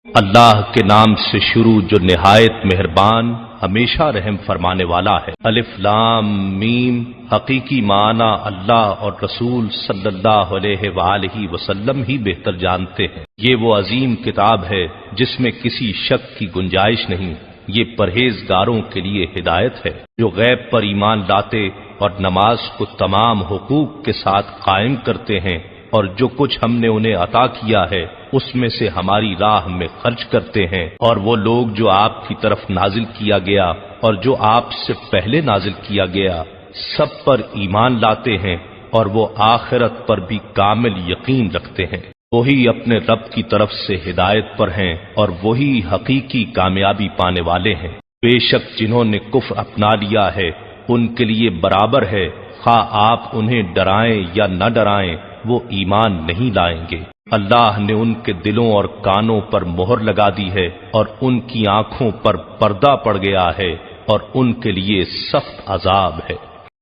اللہ کے نام سے شروع جو نہایت مہربان ہمیشہ رحم فرمانے والا ہے۔ الف لام میم۔ حقیقی معنی اللہ اور رسول صلی اللہ علیہ وآلہ وسلم ہی بہتر جانتے ہیں۔ یہ وہ عظیم کتاب ہے جس میں کسی شک کی گنجائش نہیں۔ یہ پرہیزگاروں کے لیے ہدایت ہے جو غیب پر ایمان لاتے اور نماز کو تمام حقوق کے ساتھ قائم کرتے ہیں، اور جو کچھ ہم نے انہیں عطا کیا ہے اس میں سے ہماری راہ میں خرچ کرتے ہیں، اور وہ لوگ جو آپ کی طرف نازل کیا گیا اور جو آپ سے پہلے نازل کیا گیا سب پر ایمان لاتے ہیں، اور وہ آخرت پر بھی کامل یقین رکھتے ہیں۔ وہی اپنے رب کی طرف سے ہدایت پر ہیں اور وہی حقیقی کامیابی پانے والے ہیں۔ بے شک جنہوں نے کفر اپنا لیا ہے ان کے لیے برابر ہے، خواہ آپ انہیں ڈرائیں یا نہ ڈرائیں، وہ ایمان نہیں لائیں گے۔ اللہ نے ان کے دلوں اور کانوں پر مہر لگا دی ہے اور ان کی آنکھوں پر پردہ پڑ گیا ہے، اور ان کے لیے سخت عذاب ہے۔